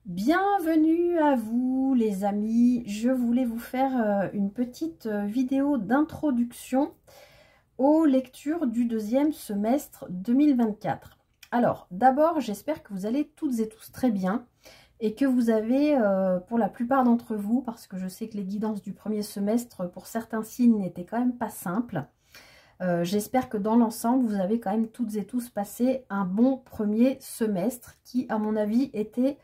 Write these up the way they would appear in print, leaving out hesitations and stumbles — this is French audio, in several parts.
Bienvenue à vous les amis, je voulais vous faire une petite vidéo d'introduction aux lectures du deuxième semestre 2024. Alors d'abord j'espère que vous allez toutes et tous très bien et que vous avez pour la plupart d'entre vous, parce que je sais que les guidances du premier semestre pour certains signes n'étaient quand même pas simples, j'espère que dans l'ensemble vous avez quand même toutes et tous passé un bon premier semestre qui à mon avis était,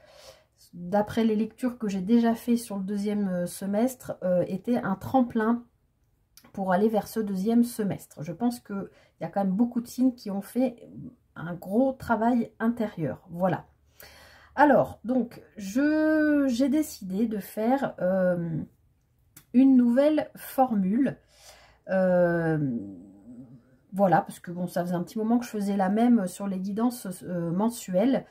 d'après les lectures que j'ai déjà fait sur le deuxième semestre, était un tremplin pour aller vers ce deuxième semestre. Je pense qu'il y a quand même beaucoup de signes qui ont fait un gros travail intérieur. Voilà. Alors, donc, j'ai décidé de faire une nouvelle formule. Voilà, parce que bon, ça faisait un petit moment que je faisais la même sur les guidances mensuelles.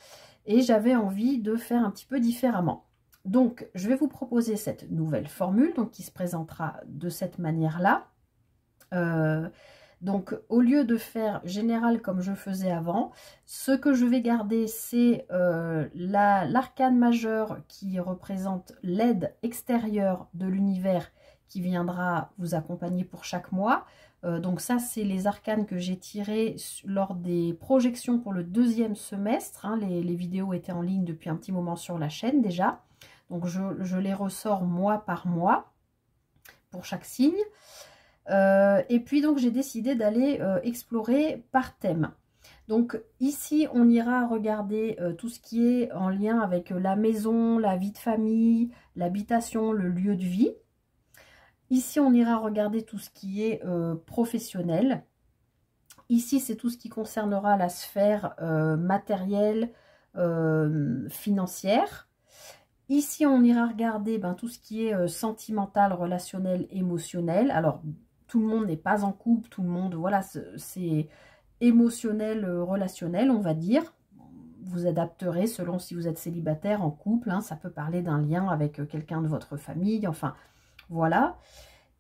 Et j'avais envie de faire un petit peu différemment. Donc, je vais vous proposer cette nouvelle formule, donc qui se présentera de cette manière-là. Donc, au lieu de faire général comme je faisais avant, ce que je vais garder, c'est l'arcane majeur qui représente l'aide extérieure de l'univers qui viendra vous accompagner pour chaque mois. Donc ça, c'est les arcanes que j'ai tirés lors des projections pour le deuxième semestre. Hein. Les vidéos étaient en ligne depuis un petit moment sur la chaîne déjà. Donc je les ressors mois par mois pour chaque signe. Et puis donc j'ai décidé d'aller explorer par thème. Donc ici, on ira regarder tout ce qui est en lien avec la maison, la vie de famille, l'habitation, le lieu de vie. Ici, on ira regarder tout ce qui est professionnel. Ici, c'est tout ce qui concernera la sphère matérielle, financière. Ici, on ira regarder tout ce qui est sentimental, relationnel, émotionnel. Alors, tout le monde n'est pas en couple, tout le monde, voilà, c'est émotionnel, relationnel, on va dire. Vous adapterez selon si vous êtes célibataire, en couple. Hein, ça peut parler d'un lien avec quelqu'un de votre famille, enfin... Voilà.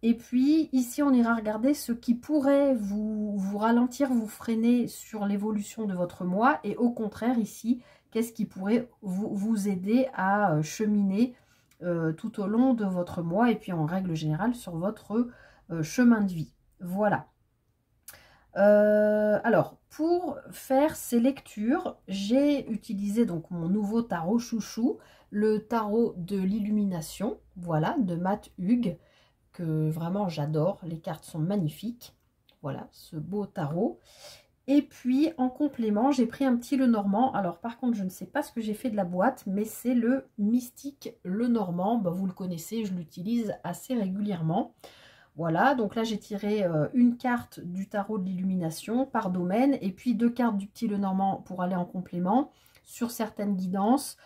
Et puis, ici, on ira regarder ce qui pourrait vous ralentir, vous freiner sur l'évolution de votre mois. Et au contraire, ici, qu'est-ce qui pourrait vous aider à cheminer tout au long de votre mois. Et puis, en règle générale, sur votre chemin de vie. Voilà. Alors, pour faire ces lectures, j'ai utilisé donc mon nouveau tarot chouchou, le tarot de l'illumination, voilà, de Matt Hughes, que vraiment j'adore. Les cartes sont magnifiques. Voilà, ce beau tarot. Et puis, en complément, j'ai pris un petit Lenormand. Alors, par contre, je ne sais pas ce que j'ai fait de la boîte, mais c'est le Mystique Lenormand. Vous le connaissez, je l'utilise assez régulièrement. Voilà, donc là j'ai tiré une carte du tarot de l'illumination par domaine et puis 2 cartes du petit Lenormand pour aller en complément. Sur certaines guidances,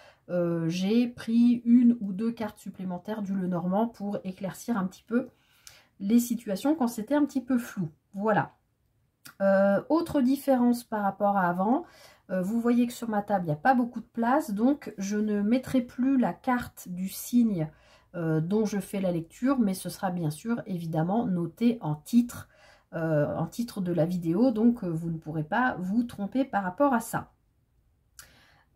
j'ai pris 1 ou 2 cartes supplémentaires du Lenormand pour éclaircir un petit peu les situations quand c'était un petit peu flou. Voilà. Autre différence par rapport à avant, vous voyez que sur ma table il n'y a pas beaucoup de place, donc je ne mettrai plus la carte du signe dont je fais la lecture, mais ce sera bien sûr évidemment noté en titre de la vidéo, donc vous ne pourrez pas vous tromper par rapport à ça.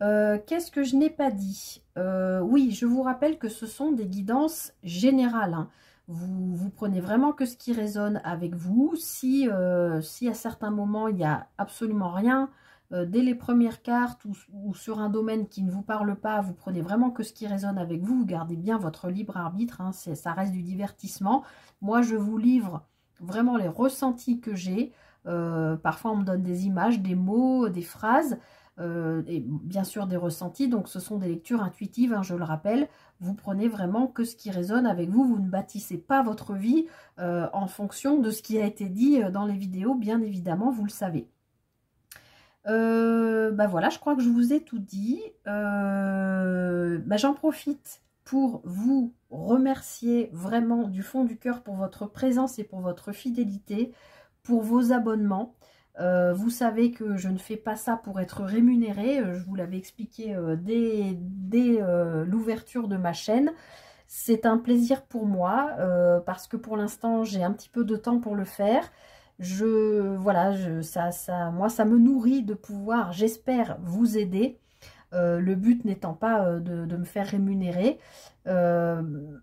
Qu'est-ce que je n'ai pas dit? Oui, je vous rappelle que ce sont des guidances générales, hein. Vous prenez vraiment que ce qui résonne avec vous. Si à certains moments il n'y a absolument rien, dès les premières cartes ou sur un domaine qui ne vous parle pas, vous prenez vraiment que ce qui résonne avec vous. Vous gardez bien votre libre arbitre, hein, ça reste du divertissement. Moi, je vous livre vraiment les ressentis que j'ai. Parfois, on me donne des images, des mots, des phrases. Et bien sûr des ressentis, donc ce sont des lectures intuitives, hein, je le rappelle. Vous prenez vraiment que ce qui résonne avec vous, vous ne bâtissez pas votre vie en fonction de ce qui a été dit dans les vidéos, bien évidemment, vous le savez. Voilà, je crois que je vous ai tout dit. J'en profite pour vous remercier vraiment du fond du cœur pour votre présence et pour votre fidélité, pour vos abonnements. Vous savez que je ne fais pas ça pour être rémunérée, je vous l'avais expliqué dès l'ouverture de ma chaîne. C'est un plaisir pour moi parce que pour l'instant j'ai un petit peu de temps pour le faire. Voilà, moi ça me nourrit de pouvoir, j'espère, vous aider. le but n'étant pas de me faire rémunérer.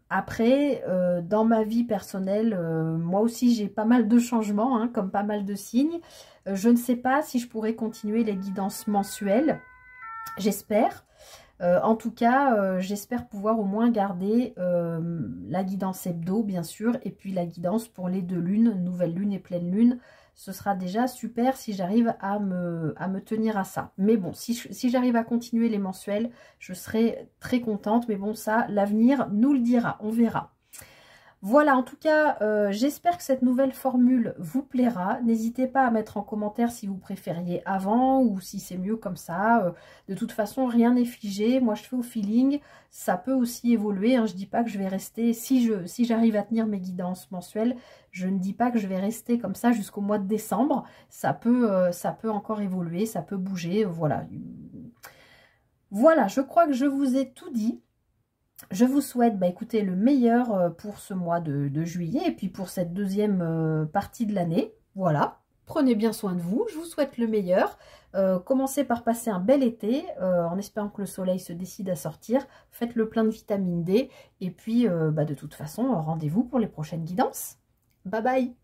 Après, dans ma vie personnelle, moi aussi j'ai pas mal de changements, hein, comme pas mal de signes. Je ne sais pas si je pourrais continuer les guidances mensuelles, j'espère. En tout cas, j'espère pouvoir au moins garder la guidance hebdo, bien sûr, et puis la guidance pour les 2 lunes, nouvelle lune et pleine lune. Ce sera déjà super si j'arrive à me tenir à ça. Mais bon, si j'arrive à continuer les mensuels, je serai très contente. Mais bon, ça, l'avenir nous le dira, on verra. Voilà, en tout cas, j'espère que cette nouvelle formule vous plaira. N'hésitez pas à mettre en commentaire si vous préfériez avant ou si c'est mieux comme ça. De toute façon, rien n'est figé. Moi, je fais au feeling. Ça peut aussi évoluer, hein. Je ne dis pas que je vais rester, si j'arrive à tenir mes guidances mensuelles, je ne dis pas que je vais rester comme ça jusqu'au mois de décembre. Ça peut encore évoluer, ça peut bouger. Voilà. Voilà, je crois que je vous ai tout dit. Je vous souhaite, écoutez, le meilleur pour ce mois de juillet et puis pour cette deuxième partie de l'année. Voilà, prenez bien soin de vous, je vous souhaite le meilleur. Commencez par passer un bel été en espérant que le soleil se décide à sortir. Faites le plein de vitamine D et puis de toute façon, rendez-vous pour les prochaines guidances. Bye bye!